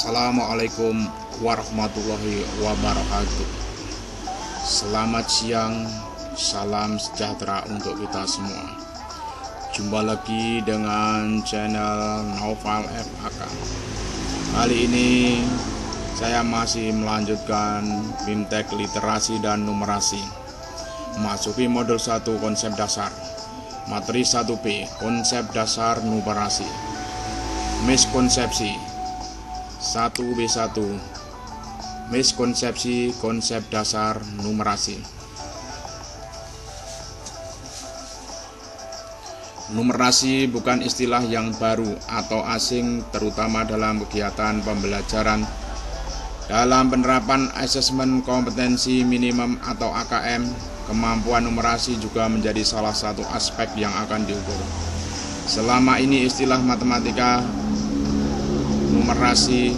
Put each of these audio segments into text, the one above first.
Assalamualaikum warahmatullahi wabarakatuh. Selamat siang, salam sejahtera untuk kita semua. Jumpa lagi dengan channel Naufal FHK. Kali ini saya masih melanjutkan BIMTEK literasi dan numerasi, memasuki modul 1 konsep dasar, materi 1B konsep dasar numerasi, miskonsepsi 1B1, miskonsepsi konsep dasar numerasi. Numerasi bukan istilah yang baru atau asing, terutama dalam kegiatan pembelajaran. Dalam penerapan asesmen kompetensi minimum atau AKM, kemampuan numerasi juga menjadi salah satu aspek yang akan diukur. Selama ini istilah matematika numerasi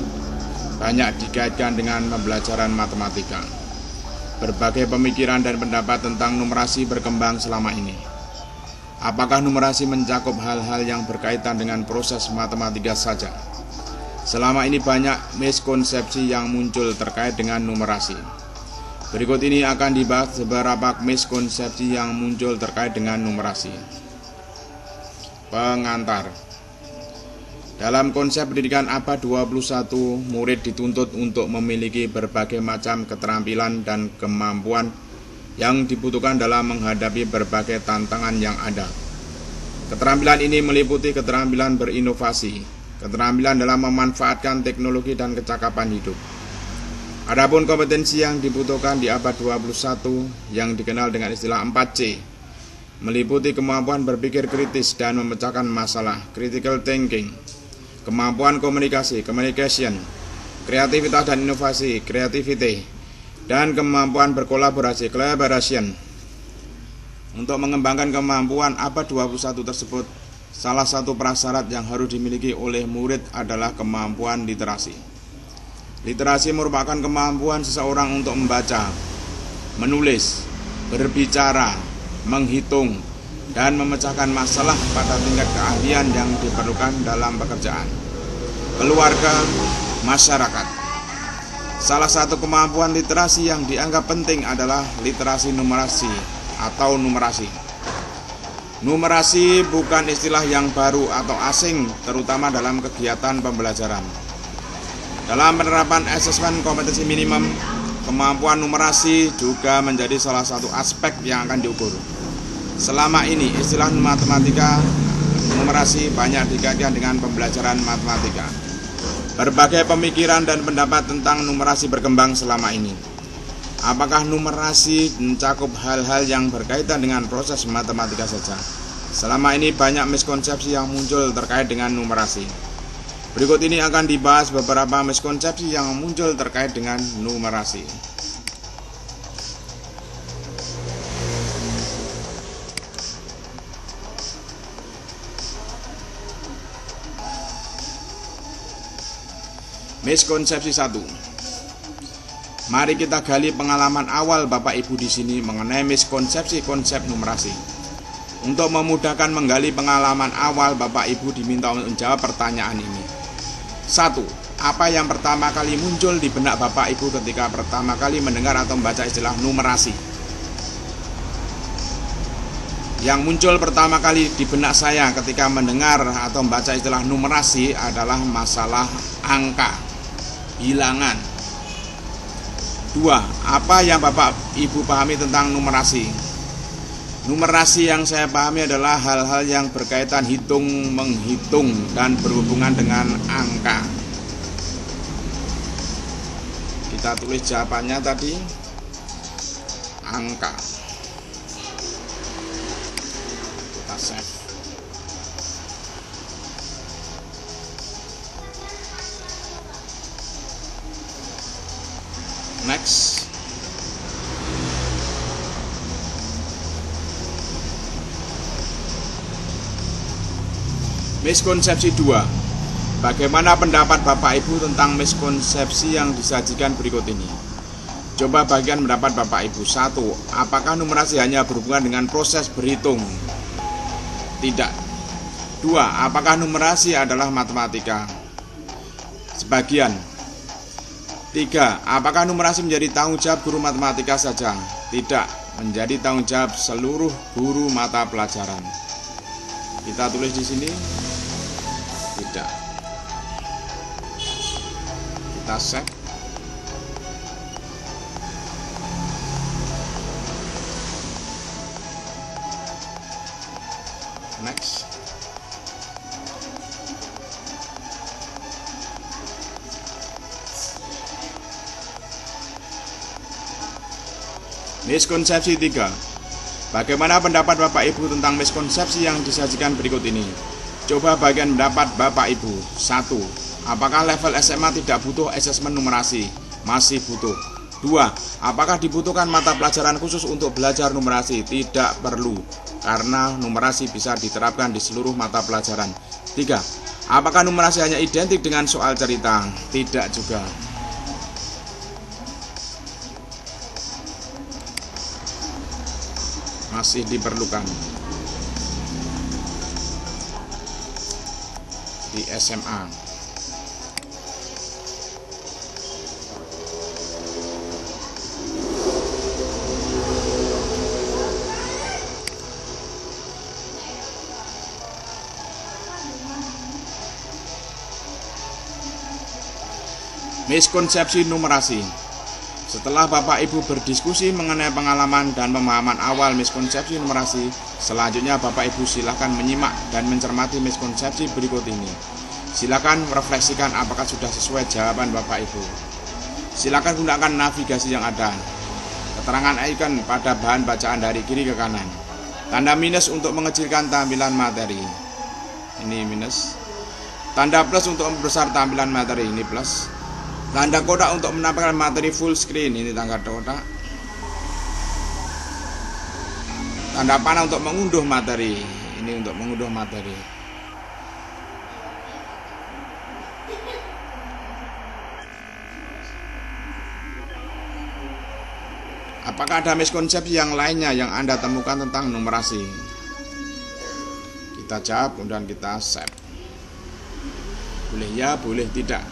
banyak dikaitkan dengan pembelajaran matematika. Berbagai pemikiran dan pendapat tentang numerasi berkembang selama ini. Apakah numerasi mencakup hal-hal yang berkaitan dengan proses matematika saja? Selama ini banyak miskonsepsi yang muncul terkait dengan numerasi. Berikut ini akan dibahas beberapa miskonsepsi yang muncul terkait dengan numerasi. Pengantar. Dalam konsep pendidikan abad 21, murid dituntut untuk memiliki berbagai macam keterampilan dan kemampuan yang dibutuhkan dalam menghadapi berbagai tantangan yang ada. Keterampilan ini meliputi keterampilan berinovasi, keterampilan dalam memanfaatkan teknologi dan kecakapan hidup. Adapun kompetensi yang dibutuhkan di abad 21 yang dikenal dengan istilah 4C, meliputi kemampuan berpikir kritis dan memecahkan masalah, critical thinking, kemampuan komunikasi, communication, kreativitas dan inovasi, creativity, dan kemampuan berkolaborasi, collaboration. Untuk mengembangkan kemampuan abad 21 tersebut, salah satu prasyarat yang harus dimiliki oleh murid adalah kemampuan literasi. Literasi merupakan kemampuan seseorang untuk membaca, menulis, berbicara, menghitung, dan memecahkan masalah pada tingkat keahlian yang diperlukan dalam pekerjaan, keluarga, masyarakat. Salah satu kemampuan literasi yang dianggap penting adalah literasi numerasi atau numerasi. Numerasi bukan istilah yang baru atau asing, terutama dalam kegiatan pembelajaran. Dalam penerapan asesmen kompetensi minimum, kemampuan numerasi juga menjadi salah satu aspek yang akan diukur. Selama ini istilah matematika numerasi banyak dikaitkan dengan pembelajaran matematika. Berbagai pemikiran dan pendapat tentang numerasi berkembang selama ini. Apakah numerasi mencakup hal-hal yang berkaitan dengan proses matematika saja? Selama ini banyak miskonsepsi yang muncul terkait dengan numerasi. Berikut ini akan dibahas beberapa miskonsepsi yang muncul terkait dengan numerasi. Miskonsepsi 1. Mari kita gali pengalaman awal Bapak Ibu di sini mengenai miskonsepsi konsep numerasi. Untuk memudahkan menggali pengalaman awal, Bapak Ibu diminta untuk menjawab pertanyaan ini. 1. Apa yang pertama kali muncul di benak Bapak Ibu ketika pertama kali mendengar atau membaca istilah numerasi? Yang muncul pertama kali di benak saya ketika mendengar atau membaca istilah numerasi adalah masalah angka, bilangan. 2. Apa yang Bapak Ibu pahami tentang numerasi? Numerasi yang saya pahami adalah hal-hal yang berkaitan hitung, menghitung, dan berhubungan dengan angka. Kita tulis jawabannya tadi, angka. Kita save. Next. Miskonsepsi 2. Bagaimana pendapat Bapak Ibu tentang miskonsepsi yang disajikan berikut ini? Coba bagikan pendapat Bapak Ibu. 1. Apakah numerasi hanya berhubungan dengan proses berhitung? Tidak. 2. Apakah numerasi adalah matematika? Sebagian. 3. Apakah numerasi menjadi tanggung jawab guru matematika saja? Tidak, menjadi tanggung jawab seluruh guru mata pelajaran. Kita tulis di sini. Tidak. Kita save. Next. Miskonsepsi 3. Bagaimana pendapat Bapak Ibu tentang miskonsepsi yang disajikan berikut ini? Coba bagian pendapat Bapak Ibu. 1. Apakah level SMA tidak butuh asesmen numerasi? Masih butuh. 2. Apakah dibutuhkan mata pelajaran khusus untuk belajar numerasi? Tidak perlu, karena numerasi bisa diterapkan di seluruh mata pelajaran. 3. Apakah numerasi hanya identik dengan soal cerita? Tidak juga. Masih diperlukan di SMA. Miskonsepsi numerasi. Setelah Bapak Ibu berdiskusi mengenai pengalaman dan pemahaman awal miskonsepsi numerasi, selanjutnya Bapak Ibu silakan menyimak dan mencermati miskonsepsi berikut ini. Silakan refleksikan apakah sudah sesuai jawaban Bapak Ibu. Silakan gunakan navigasi yang ada. Keterangan icon pada bahan bacaan dari kiri ke kanan. Tanda minus untuk mengecilkan tampilan materi. Ini minus. Tanda plus untuk membesar tampilan materi. Ini plus. Tanda kotak untuk menampilkan materi full screen. Ini tanda kotak. Tanda panah untuk mengunduh materi. Ini untuk mengunduh materi. Apakah ada miskonsepsi yang lainnya yang Anda temukan tentang numerasi? Kita jawab kemudian kita save. Boleh ya, boleh tidak.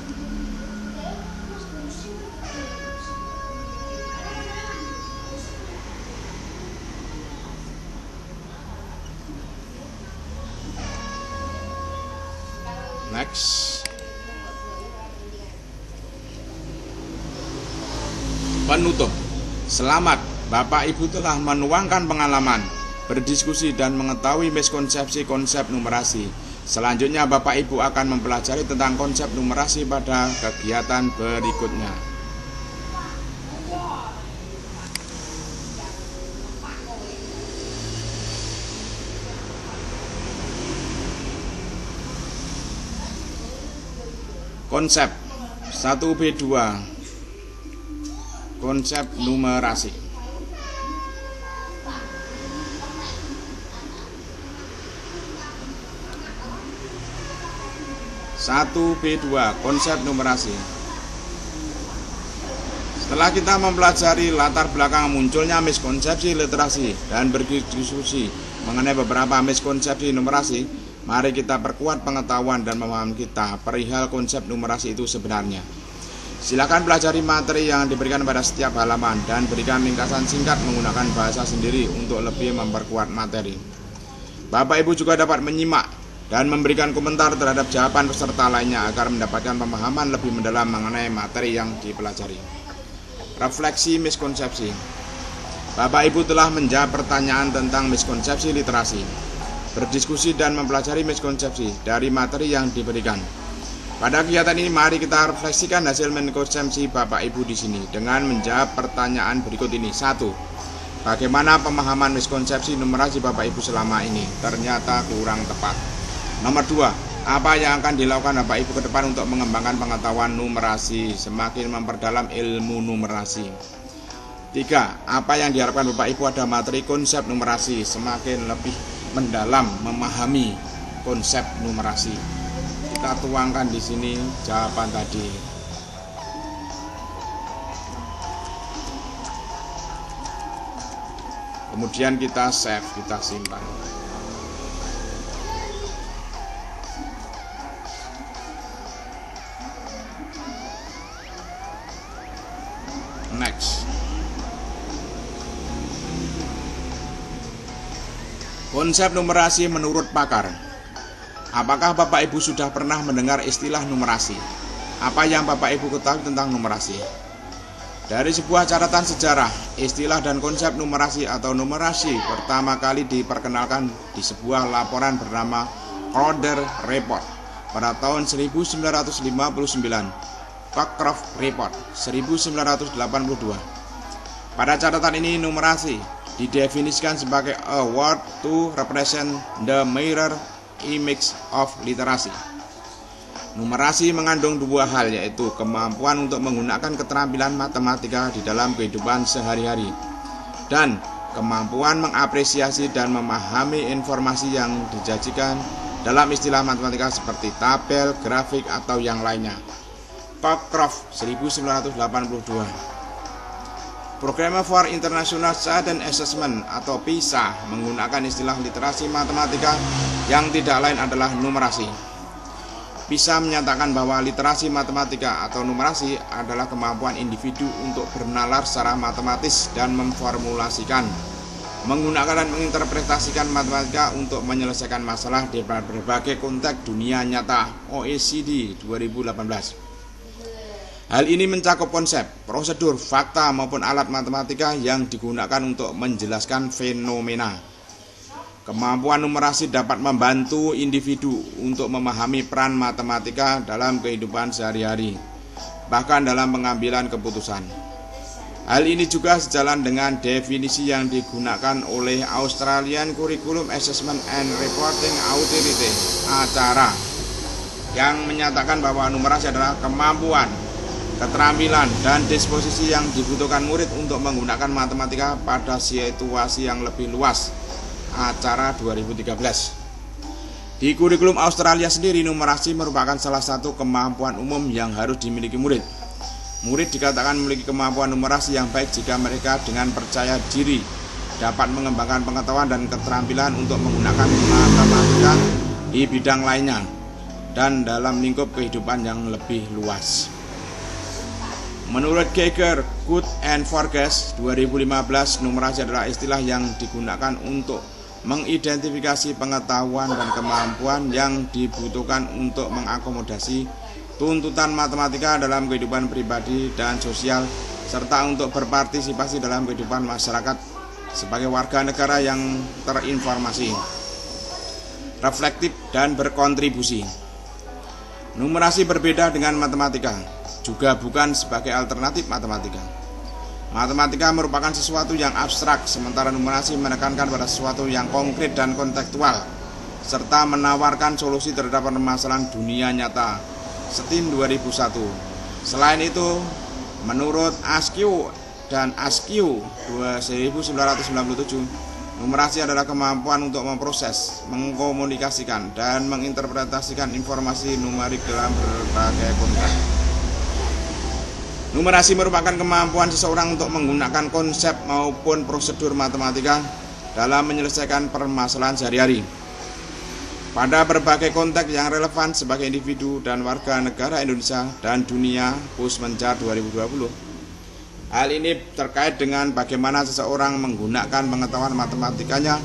Next. Penutup. Selamat, Bapak Ibu telah menuangkan pengalaman, berdiskusi dan mengetahui miskonsepsi konsep numerasi. Selanjutnya Bapak Ibu akan mempelajari tentang konsep numerasi pada kegiatan berikutnya. Konsep 1B2. Konsep numerasi. 1B2. Konsep numerasi. Setelah kita mempelajari latar belakang munculnya miskonsepsi literasi dan berdiskusi mengenai beberapa miskonsepsi numerasi, mari kita perkuat pengetahuan dan pemahaman kita perihal konsep numerasi itu sebenarnya. Silakan pelajari materi yang diberikan pada setiap halaman dan berikan ringkasan singkat menggunakan bahasa sendiri untuk lebih memperkuat materi. Bapak Ibu juga dapat menyimak dan memberikan komentar terhadap jawaban peserta lainnya agar mendapatkan pemahaman lebih mendalam mengenai materi yang dipelajari. Refleksi miskonsepsi. Bapak Ibu telah menjawab pertanyaan tentang miskonsepsi literasi, berdiskusi dan mempelajari miskonsepsi dari materi yang diberikan. Pada kegiatan ini mari kita refleksikan hasil miskonsepsi Bapak Ibu di sini dengan menjawab pertanyaan berikut ini. 1. Bagaimana pemahaman miskonsepsi numerasi Bapak Ibu selama ini? Ternyata kurang tepat. Nomor 2. Apa yang akan dilakukan Bapak Ibu ke depan untuk mengembangkan pengetahuan numerasi, semakin memperdalam ilmu numerasi? 3. Apa yang diharapkan Bapak Ibu ada materi konsep numerasi, semakin lebih mendalam memahami konsep numerasi. Kita tuangkan di sini jawaban tadi. Kemudian kita save, kita simpan. Next. Konsep numerasi menurut pakar. Apakah Bapak Ibu sudah pernah mendengar istilah numerasi? Apa yang Bapak Ibu ketahui tentang numerasi? Dari sebuah catatan sejarah, istilah dan konsep numerasi atau numerasi pertama kali diperkenalkan di sebuah laporan bernama Crowder Report pada tahun 1959, Cockcroft Report 1982. Pada catatan ini, numerasi didefinisikan sebagai a word to represent the mirror image of literacy. Numerasi mengandung dua hal, yaitu kemampuan untuk menggunakan keterampilan matematika di dalam kehidupan sehari-hari dan kemampuan mengapresiasi dan memahami informasi yang dijanjikan dalam istilah matematika seperti tabel, grafik, atau yang lainnya. Cockcroft 1982. Programme for International Student Assessment atau PISA menggunakan istilah literasi matematika yang tidak lain adalah numerasi. PISA menyatakan bahwa literasi matematika atau numerasi adalah kemampuan individu untuk bernalar secara matematis dan memformulasikan, menggunakan dan menginterpretasikan matematika untuk menyelesaikan masalah di berbagai konteks dunia nyata. OECD 2018. Hal ini mencakup konsep, prosedur, fakta maupun alat matematika yang digunakan untuk menjelaskan fenomena. Kemampuan numerasi dapat membantu individu untuk memahami peran matematika dalam kehidupan sehari-hari, bahkan dalam pengambilan keputusan. Hal ini juga sejalan dengan definisi yang digunakan oleh Australian Curriculum Assessment and Reporting Authority (ACARA) yang menyatakan bahwa numerasi adalah kemampuan, keterampilan, dan disposisi yang dibutuhkan murid untuk menggunakan matematika pada situasi yang lebih luas. ACARA 2013. Di kurikulum Australia sendiri, numerasi merupakan salah satu kemampuan umum yang harus dimiliki murid. Murid dikatakan memiliki kemampuan numerasi yang baik jika mereka dengan percaya diri dapat mengembangkan pengetahuan dan keterampilan untuk menggunakan matematika di bidang lainnya dan dalam lingkup kehidupan yang lebih luas. Menurut Geiger, Good and Forges 2015, numerasi adalah istilah yang digunakan untuk mengidentifikasi pengetahuan dan kemampuan yang dibutuhkan untuk mengakomodasi tuntutan matematika dalam kehidupan pribadi dan sosial, serta untuk berpartisipasi dalam kehidupan masyarakat sebagai warga negara yang terinformasi, reflektif, dan berkontribusi. Numerasi berbeda dengan matematika, juga bukan sebagai alternatif matematika. Matematika merupakan sesuatu yang abstrak, sementara numerasi menekankan pada sesuatu yang konkret dan kontekstual, serta menawarkan solusi terhadap permasalahan dunia nyata. STEAM 2001. Selain itu, menurut Askew dan Askew 1997, numerasi adalah kemampuan untuk memproses, mengkomunikasikan, dan menginterpretasikan informasi numerik dalam berbagai konteks. Numerasi merupakan kemampuan seseorang untuk menggunakan konsep maupun prosedur matematika dalam menyelesaikan permasalahan sehari-hari pada berbagai konteks yang relevan sebagai individu dan warga negara Indonesia dan dunia Pusmenjar 2020. Hal ini terkait dengan bagaimana seseorang menggunakan pengetahuan matematikanya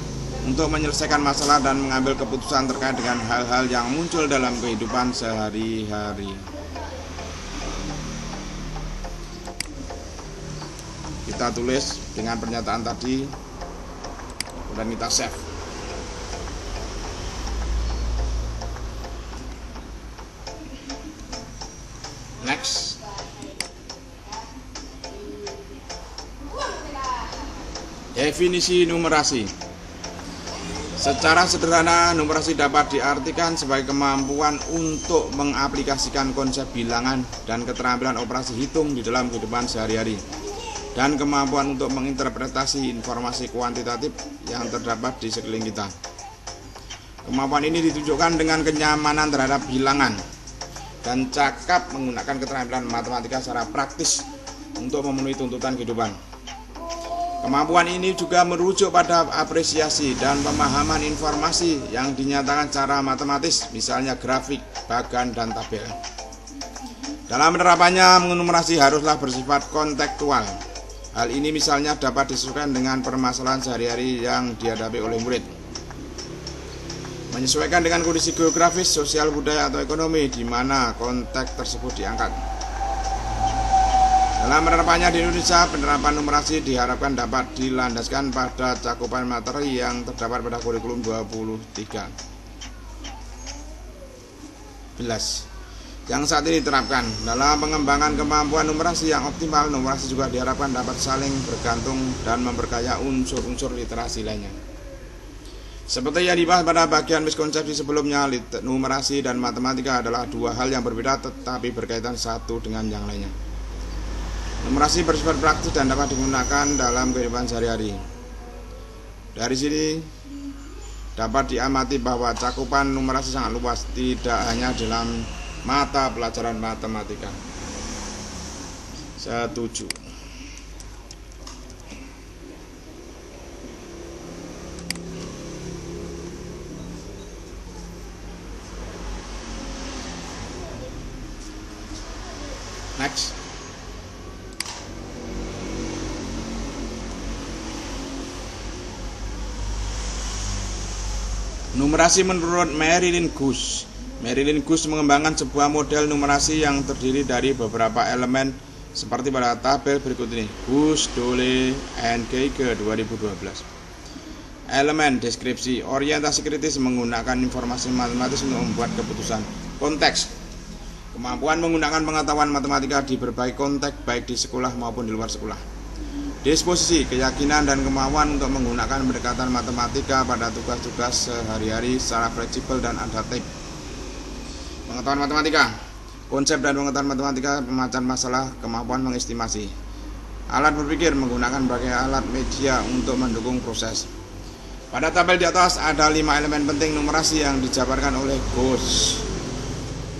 untuk menyelesaikan masalah dan mengambil keputusan terkait dengan hal-hal yang muncul dalam kehidupan sehari-hari. Kita tulis dengan pernyataan tadi dan kita save. Next. Definisi numerasi. Secara sederhana, numerasi dapat diartikan sebagai kemampuan untuk mengaplikasikan konsep bilangan dan keterampilan operasi hitung di dalam kehidupan sehari-hari, dan kemampuan untuk menginterpretasi informasi kuantitatif yang terdapat di sekeliling kita. Kemampuan ini ditunjukkan dengan kenyamanan terhadap bilangan dan cakap menggunakan keterampilan matematika secara praktis untuk memenuhi tuntutan kehidupan. Kemampuan ini juga merujuk pada apresiasi dan pemahaman informasi yang dinyatakan secara matematis, misalnya grafik, bagan, dan tabel. Dalam penerapannya, numerasi haruslah bersifat kontekstual. Hal ini misalnya dapat disesuaikan dengan permasalahan sehari-hari yang dihadapi oleh murid. Menyesuaikan dengan kondisi geografis, sosial, budaya, atau ekonomi di mana konteks tersebut diangkat. Dalam penerapannya di Indonesia, penerapan numerasi diharapkan dapat dilandaskan pada cakupan materi yang terdapat pada kurikulum 23 yang saat ini diterapkan. Dalam pengembangan kemampuan numerasi yang optimal, numerasi juga diharapkan dapat saling bergantung dan memperkaya unsur-unsur literasi lainnya. Seperti yang dibahas pada bagian miskonsepsi sebelumnya, numerasi dan matematika adalah dua hal yang berbeda tetapi berkaitan satu dengan yang lainnya. Numerasi bersifat praktis dan dapat digunakan dalam kehidupan sehari-hari. Dari sini dapat diamati bahwa cakupan numerasi sangat luas, tidak hanya dalam mata pelajaran matematika. Setuju. Next. Numerasi menurut Marilyn Gush. Marilyn Gush mengembangkan sebuah model numerasi yang terdiri dari beberapa elemen seperti pada tabel berikut ini. Gush, Dole, and Geiger 2012. Elemen deskripsi, orientasi kritis menggunakan informasi matematis untuk membuat keputusan. Konteks, kemampuan menggunakan pengetahuan matematika di berbagai konteks baik di sekolah maupun di luar sekolah. Disposisi, keyakinan dan kemauan untuk menggunakan pendekatan matematika pada tugas-tugas sehari-hari secara fleksibel dan adaptif. Pengetahuan matematika, konsep dan pengetahuan matematika, pemecahan masalah, kemampuan mengestimasi. Alat berpikir, menggunakan berbagai alat media untuk mendukung proses. Pada tabel di atas ada 5 elemen penting numerasi yang dijabarkan oleh Gush.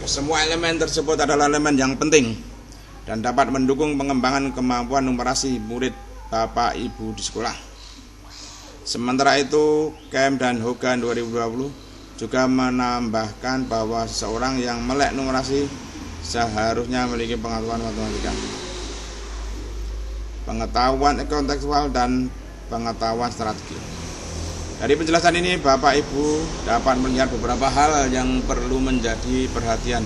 Semua elemen tersebut adalah elemen yang penting dan dapat mendukung pengembangan kemampuan numerasi murid Bapak Ibu di sekolah. Sementara itu, Kemp dan Hogan 2020 juga menambahkan bahwa seseorang yang melek numerasi seharusnya memiliki pengetahuan matematika, pengetahuan kontekstual, dan pengetahuan strategi. Dari penjelasan ini, Bapak Ibu dapat melihat beberapa hal yang perlu menjadi perhatian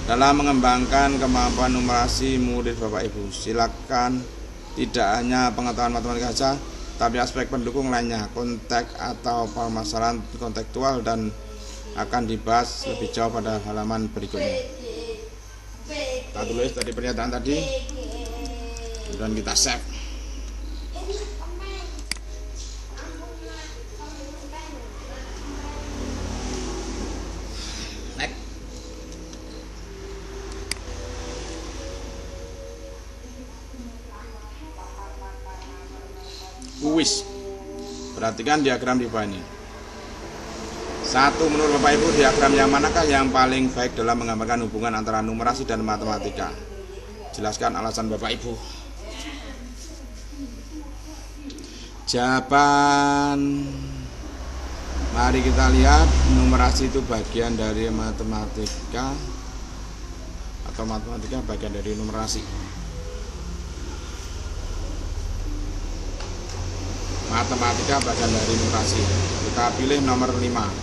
dalam mengembangkan kemampuan numerasi murid Bapak Ibu. Silakan tidak hanya pengetahuan matematika saja, tapi aspek pendukung lainnya, konteks atau permasalahan kontekstual, dan akan dibahas lebih jauh pada halaman berikutnya. Kita tulis tadi pernyataan tadi, dan kita save. Next. Kuis. Perhatikan diagram di bawah ini. 1. Menurut Bapak Ibu, diagram yang manakah yang paling baik dalam menggambarkan hubungan antara numerasi dan matematika? Jelaskan alasan Bapak Ibu. Jawaban, mari kita lihat, numerasi itu bagian dari matematika, atau matematika bagian dari numerasi. Matematika bagian dari numerasi. Kita pilih nomor 5.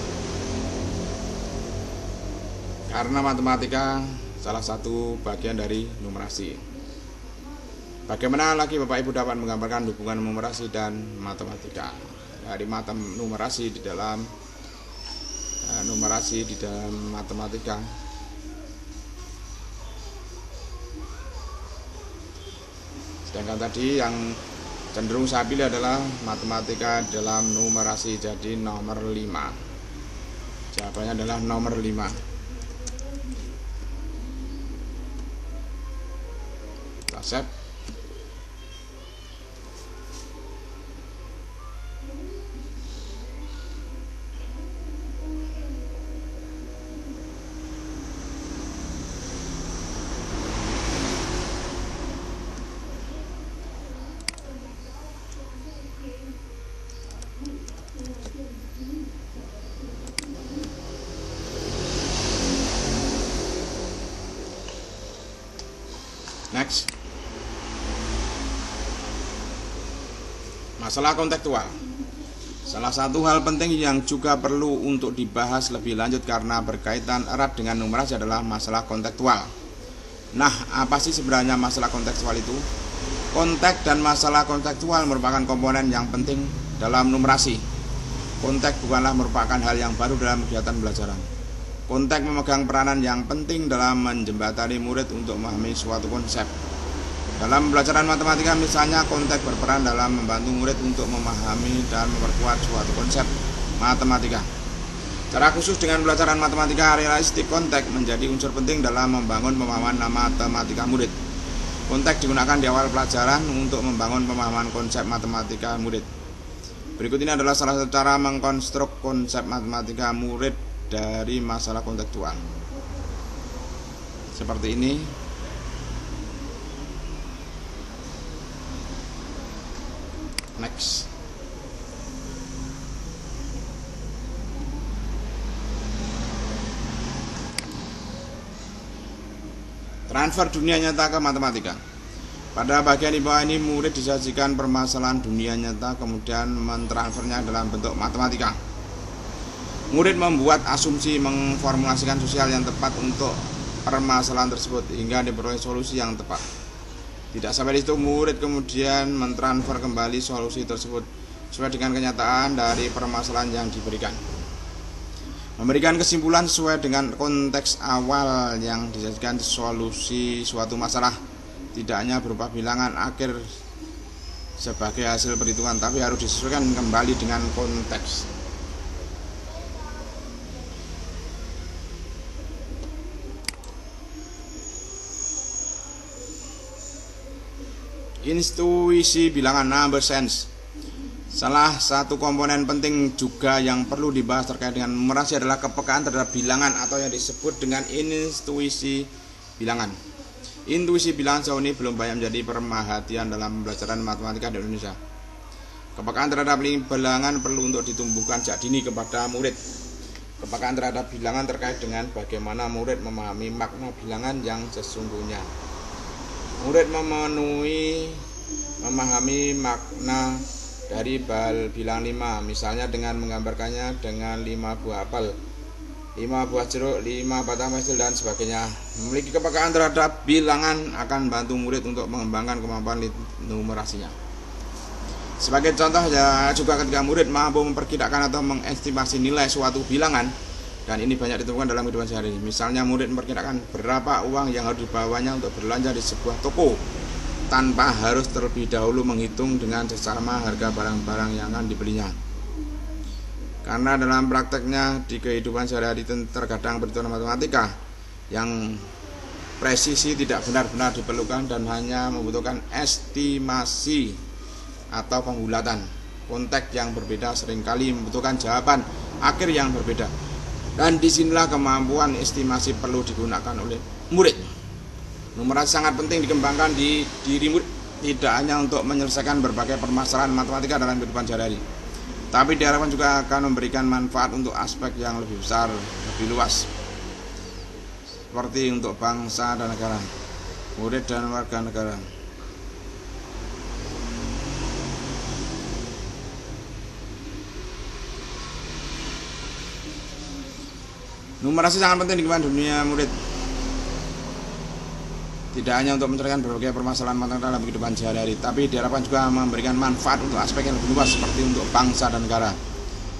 Karena matematika salah satu bagian dari numerasi. Bagaimana lagi Bapak Ibu dapat menggambarkan hubungan numerasi dan matematika? Dari numerasi di dalam matematika. Sedangkan tadi yang cenderung saya pilih adalah matematika dalam numerasi, jadi nomor 5. Jawabannya adalah nomor 5. Save. Next. Masalah kontekstual. Salah satu hal penting yang juga perlu untuk dibahas lebih lanjut karena berkaitan erat dengan numerasi adalah masalah kontekstual. Nah, apa sih sebenarnya masalah kontekstual itu? Konteks dan masalah kontekstual merupakan komponen yang penting dalam numerasi. Konteks bukanlah merupakan hal yang baru dalam kegiatan pembelajaran. Konteks memegang peranan yang penting dalam menjembatani murid untuk memahami suatu konsep. Dalam pembelajaran matematika misalnya, konteks berperan dalam membantu murid untuk memahami dan memperkuat suatu konsep matematika. Secara khusus dengan pembelajaran matematika realistik, konteks menjadi unsur penting dalam membangun pemahaman matematika murid. Konteks digunakan di awal pelajaran untuk membangun pemahaman konsep matematika murid. Berikut ini adalah salah satu cara mengkonstruk konsep matematika murid dari masalah kontekstual. Seperti ini. Next. Transfer dunia nyata ke matematika. Pada bagian di bawah ini murid disajikan permasalahan dunia nyata kemudian mentransfernya dalam bentuk matematika. Murid membuat asumsi mengformulasikan sosial yang tepat untuk permasalahan tersebut hingga diperoleh solusi yang tepat. Tidak sampai di situ, murid kemudian mentransfer kembali solusi tersebut sesuai dengan kenyataan dari permasalahan yang diberikan. Memberikan kesimpulan sesuai dengan konteks awal yang disajikan solusi suatu masalah, tidak hanya berupa bilangan akhir sebagai hasil perhitungan, tapi harus disesuaikan kembali dengan konteks. Intuisi bilangan, number sense. Salah satu komponen penting juga yang perlu dibahas terkait dengan numerasi adalah kepekaan terhadap bilangan atau yang disebut dengan intuisi bilangan. Intuisi bilangan sejauh ini belum banyak menjadi perhatian dalam pembelajaran matematika di Indonesia. Kepekaan terhadap bilangan perlu untuk ditumbuhkan sejak dini kepada murid. Kepekaan terhadap bilangan terkait dengan bagaimana murid memahami makna bilangan yang sesungguhnya. Murid memahami makna dari bilangan 5, misalnya dengan menggambarkannya dengan 5 buah apel, 5 buah jeruk, 5 batang pensil, dan sebagainya. Memiliki kepekaan terhadap bilangan akan bantu murid untuk mengembangkan kemampuan numerasinya. Sebagai contoh ya, juga ketika murid mampu memperkirakan atau mengestimasi nilai suatu bilangan, dan ini banyak ditemukan dalam kehidupan sehari-hari. Misalnya murid memperkirakan berapa uang yang harus dibawanya untuk belanja di sebuah toko tanpa harus terlebih dahulu menghitung dengan seksama harga barang-barang yang akan dibelinya. Karena dalam prakteknya di kehidupan sehari-hari terkadang perhitungan matematika yang presisi tidak benar-benar diperlukan dan hanya membutuhkan estimasi atau pembulatan. Konteks yang berbeda seringkali membutuhkan jawaban akhir yang berbeda. Dan disinilah kemampuan estimasi perlu digunakan oleh murid. Numerasi sangat penting dikembangkan di diri murid, tidak hanya untuk menyelesaikan berbagai permasalahan matematika dalam kehidupan sehari-hari, tapi diharapkan juga akan memberikan manfaat untuk aspek yang lebih besar, lebih luas, seperti untuk bangsa dan negara, murid dan warga negara. Numerasi sangat penting di dunia murid, tidak hanya untuk menceritakan berbagai permasalahan matematika dalam kehidupan sehari-hari, tapi diharapkan juga memberikan manfaat untuk aspek yang lebih luas seperti untuk bangsa dan negara.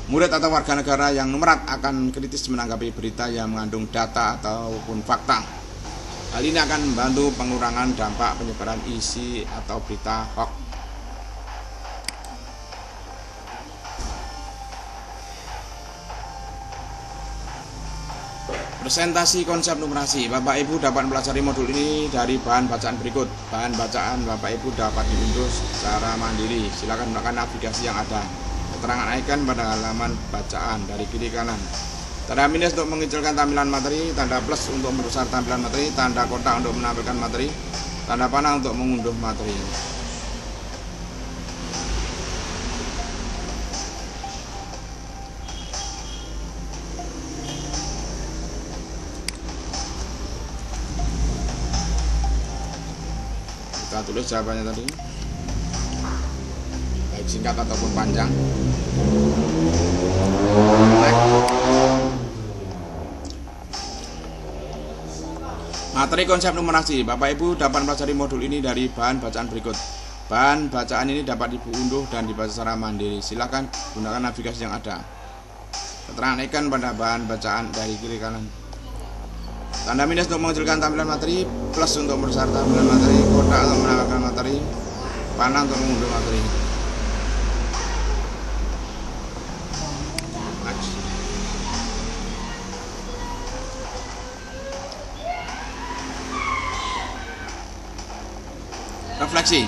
Murid atau warga negara yang numerat akan kritis menanggapi berita yang mengandung data ataupun fakta. Hal ini akan membantu pengurangan dampak penyebaran isi atau berita hoax. Presentasi konsep numerasi. Bapak Ibu dapat mempelajari modul ini dari bahan bacaan berikut. Bahan bacaan Bapak Ibu dapat diunduh secara mandiri. Silakan gunakan navigasi yang ada. Keterangan icon pada halaman bacaan dari kiri kanan. Tanda minus untuk mengecilkan tampilan materi, tanda plus untuk membesar tampilan materi, tanda kotak untuk menampilkan materi, tanda panah untuk mengunduh materi. Kita tulis jawabannya tadi, baik singkat ataupun panjang. Materi konsep numerasi. Bapak Ibu dapat mempelajari modul ini dari bahan bacaan berikut. Bahan bacaan ini dapat Ibu unduh dan dibaca secara mandiri. Silakan gunakan navigasi yang ada. Keterangan ikan pada bahan bacaan dari kiri kanan. Tanda minus untuk mengecilkan tampilan materi, plus untuk membesar tampilan materi, kotak untuk menambahkan materi, panah untuk mengunduh materi. Refleksi.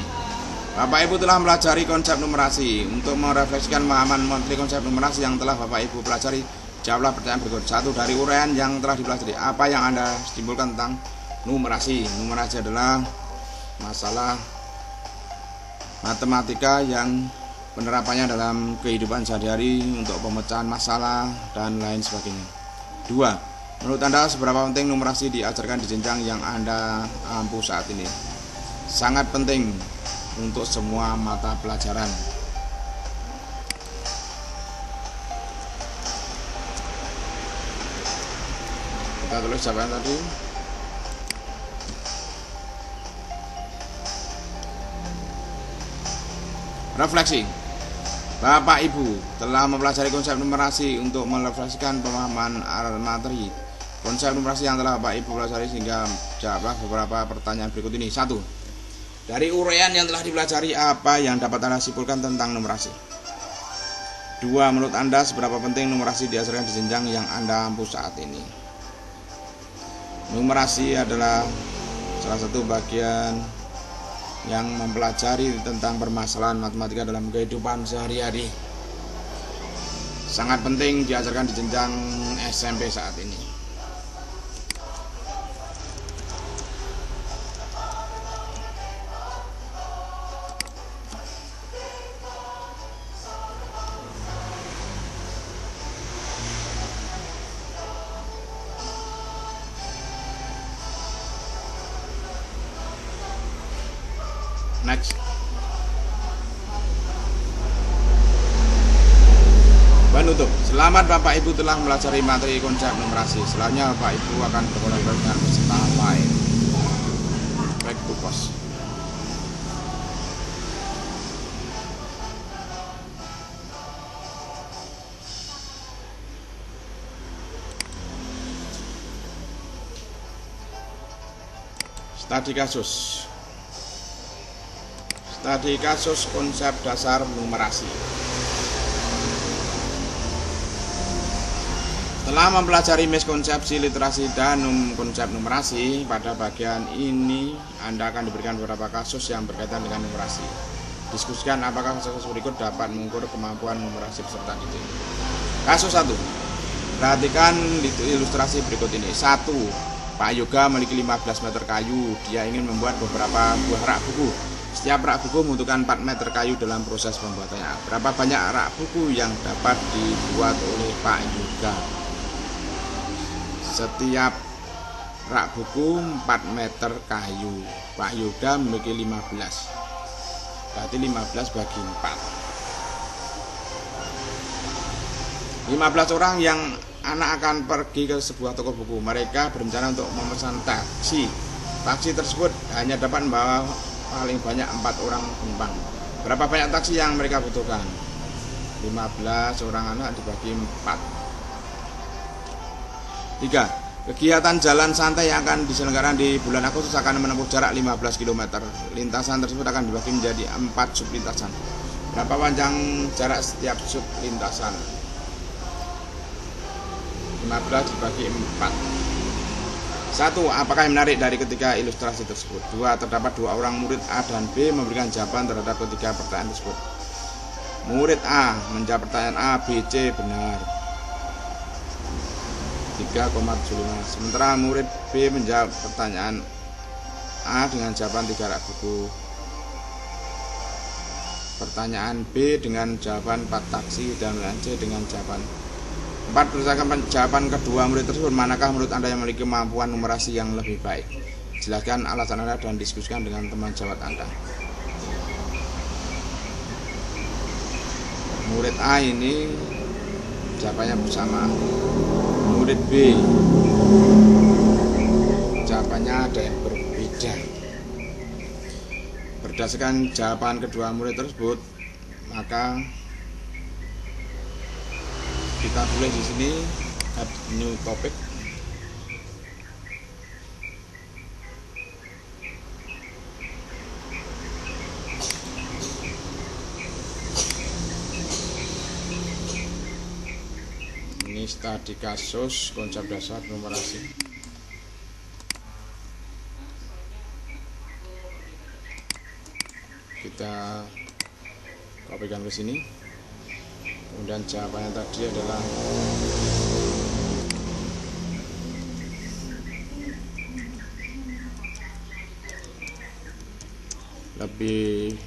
Bapak Ibu telah mempelajari konsep numerasi. Untuk merefleksikan pemahaman materi konsep numerasi yang telah Bapak Ibu pelajari, jawablah pertanyaan berikut. 1. Dari uraian yang telah dipelajari, apa yang Anda simpulkan tentang numerasi? Numerasi adalah masalah matematika yang penerapannya dalam kehidupan sehari-hari untuk pemecahan masalah dan lain sebagainya. 2. Menurut Anda seberapa penting numerasi diajarkan di jenjang yang Anda ampu saat ini? Sangat penting untuk semua mata pelajaran. Kita tulis jawaban tadi. Refleksi. Bapak Ibu telah mempelajari konsep numerasi. Untuk merefleksikan pemahaman materi konsep numerasi yang telah Bapak Ibu pelajari, sehingga jawablah beberapa pertanyaan berikut ini. 1. Dari uraian yang telah dipelajari, apa yang dapat Anda simpulkan tentang numerasi? 2. Menurut Anda seberapa penting numerasi diajarkan di jenjang yang Anda ampu saat ini? Numerasi adalah salah satu bagian yang mempelajari tentang permasalahan matematika dalam kehidupan sehari-hari. Sangat penting diajarkan di jenjang SMP saat ini. Next. Penutup. Selamat Bapak Ibu telah mempelajari materi konsep numerasi. Selanjutnya Bapak Ibu akan berkolaborasi dengan peserta lain. Back to pos. Studi kasus. Studi kasus konsep dasar numerasi. Setelah mempelajari miskonsepsi literasi dan konsep numerasi, pada bagian ini Anda akan diberikan beberapa kasus yang berkaitan dengan numerasi. Diskusikan apakah kasus berikut dapat mengukur kemampuan numerasi peserta didik. Kasus 1. Perhatikan ilustrasi berikut ini. 1. Pak Yoga memiliki 15 meter kayu. Dia ingin membuat beberapa buah rak buku. Setiap rak buku membutuhkan 4 meter kayu dalam proses pembuatannya. Berapa banyak rak buku yang dapat dibuat oleh Pak Yoga? Setiap rak buku 4 meter kayu. Pak Yoga memiliki 15. Berarti 15 bagi 4. 15 orang yang anak akan pergi ke sebuah toko buku. Mereka berencana untuk memesan taksi. Taksi tersebut hanya dapat membawa paling banyak 4 orang penumpang. Berapa banyak taksi yang mereka butuhkan? 15 orang anak dibagi 4. 3. Kegiatan jalan santai yang akan diselenggarakan di bulan Agustus akan menempuh jarak 15 km. Lintasan tersebut akan dibagi menjadi 4 sub lintasan. Berapa panjang jarak setiap sub lintasan? 15 dibagi 4. 1. Apakah yang menarik dari ketiga ilustrasi tersebut? 2. Terdapat 2 orang murid A dan B memberikan jawaban terhadap ketiga pertanyaan tersebut. Murid A menjawab pertanyaan A, B, C benar 3,75. Sementara murid B menjawab pertanyaan A dengan jawaban 3 rak buku. Pertanyaan B dengan jawaban 4 taksi dan C dengan jawaban 4. Berdasarkan jawaban kedua murid tersebut, manakah menurut Anda yang memiliki kemampuan numerasi yang lebih baik? Jelaskan alasan Anda dan diskusikan dengan teman jawab Anda. Murid A ini jawabannya bersama. Murid B jawabannya ada yang berbeda. Berdasarkan jawaban kedua murid tersebut, maka kita tulis di sini add new topic. Ini studi kasus konsep dasar numerasi. Kita kopikan ke sini. Kemudian jawabannya tadi adalah lebih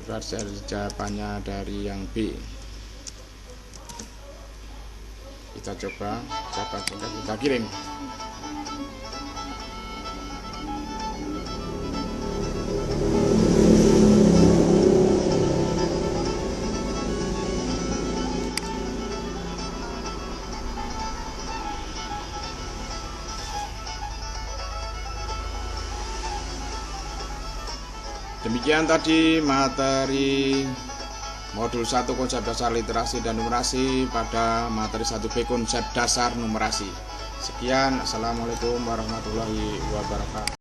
besar jawabannya dari yang B. Kita coba jawaban singkat kita kirim. Demikian tadi materi modul 1 konsep dasar literasi dan numerasi pada materi 1B konsep dasar numerasi. Sekian, Assalamualaikum warahmatullahi wabarakatuh.